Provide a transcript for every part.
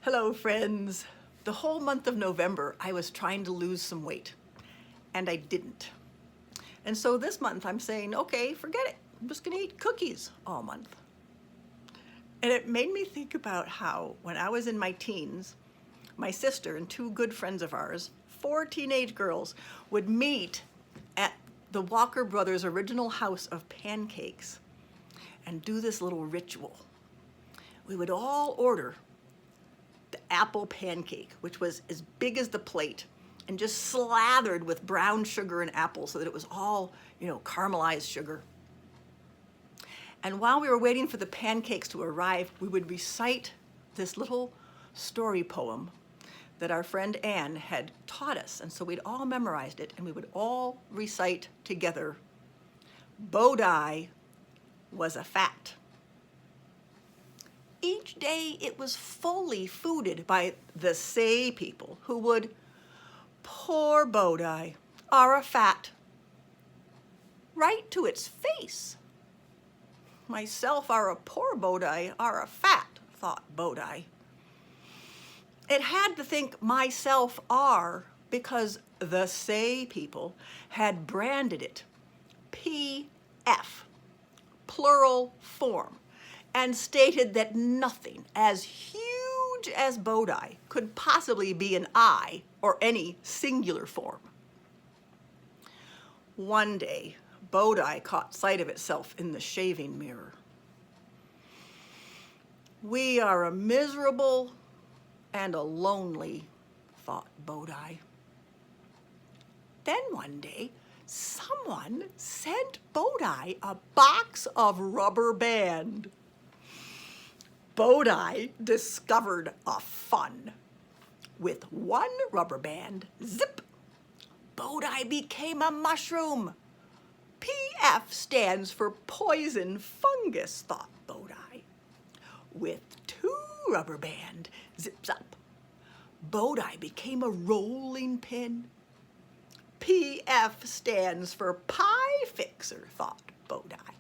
Hello, friends. The whole month of November, I was trying to lose some weight, and I didn't. And so this month, I'm saying, okay, forget it. I'm just gonna eat cookies all month. And it made me think about how, when I was in my teens, my sister and two good friends of ours, 4 teenage girls, would meet at the Walker Brothers' original house of pancakes and do this little ritual. We would all order the apple pancake, which was as big as the plate and just slathered with brown sugar and apple so that it was all, caramelized sugar. And while we were waiting for the pancakes to arrive, we would recite this little story poem that our friend Anne had taught us. And so we'd all memorized it, and we would all recite together, "Bodai was a fat." Each day it was fully fooded by the Say people who would, "Poor Bodai, are a fat," right to its face. Myself are a poor Bodai, are a fat, thought Bodai. It had to think myself are because the Say people had branded it PF, plural form, and stated that nothing as huge as Bodai could possibly be an I or any singular form. One day, Bodai caught sight of itself in the shaving mirror. "We are a miserable and a lonely," thought Bodai. Then one day, someone sent Bodai a box of rubber band. Bodai discovered a fun. With one rubber band, zip, Bodai became a mushroom. PF stands for poison fungus, thought Bodai. With 2 rubber band, zip zap, Bodai became a rolling pin. PF stands for pie fixer, thought Bodai.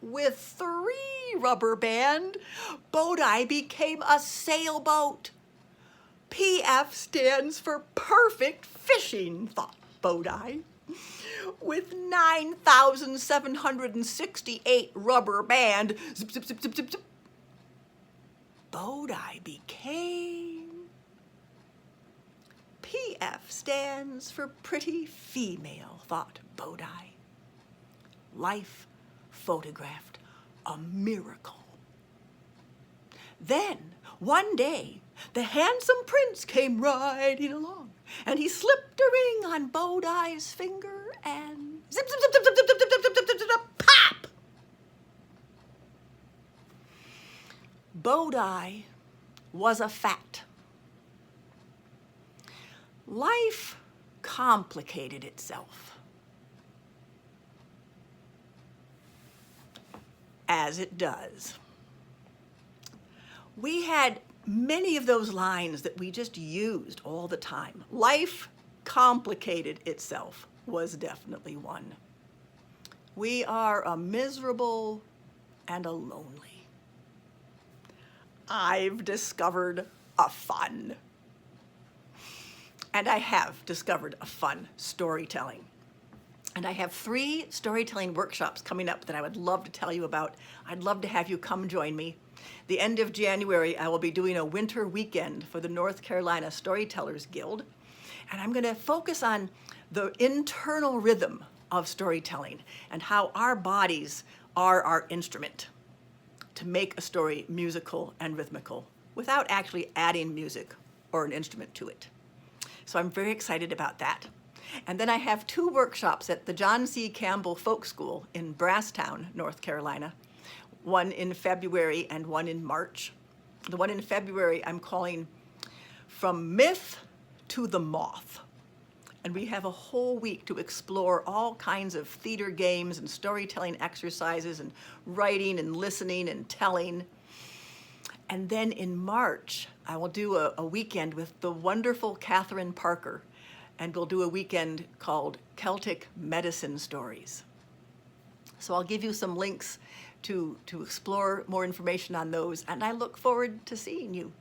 With 3 rubber band, Bodai became a sailboat. PF stands for perfect fishing, thought Bodai. With 9,768 rubber band, zip, zip, zip, zip, zip, zip, Bodai became... PF stands for pretty female, thought Bodai. Life photographed a miracle. Then, one day, the handsome prince came riding along, and he slipped a ring on Bodai's finger and zip, zip, zip, zip, zip, zip, zip, zip, zip, zip, zip, zip, pop! Bodai was a fat. Life complicated itself, as it does. We had many of those lines that we just used all the time. Life complicated itself was definitely one. We are a miserable and a lonely. I've discovered a fun. And I have discovered a fun storytelling. And I have 3 storytelling workshops coming up that I would love to tell you about. I'd love to have you come join me. The end of January, I will be doing a winter weekend for the North Carolina Storytellers Guild. And I'm going to focus on the internal rhythm of storytelling and how our bodies are our instrument to make a story musical and rhythmical without actually adding music or an instrument to it. So I'm very excited about that. And then I have 2 workshops at the John C. Campbell Folk School in Brasstown, North Carolina. One in February and one in March. The one in February I'm calling From Myth to the Moth. And we have a whole week to explore all kinds of theater games and storytelling exercises and writing and listening and telling. And then in March, I will do a weekend with the wonderful Catherine Parker, and we'll do a weekend called Celtic Medicine Stories. So I'll give you some links to explore more information on those, and I look forward to seeing you.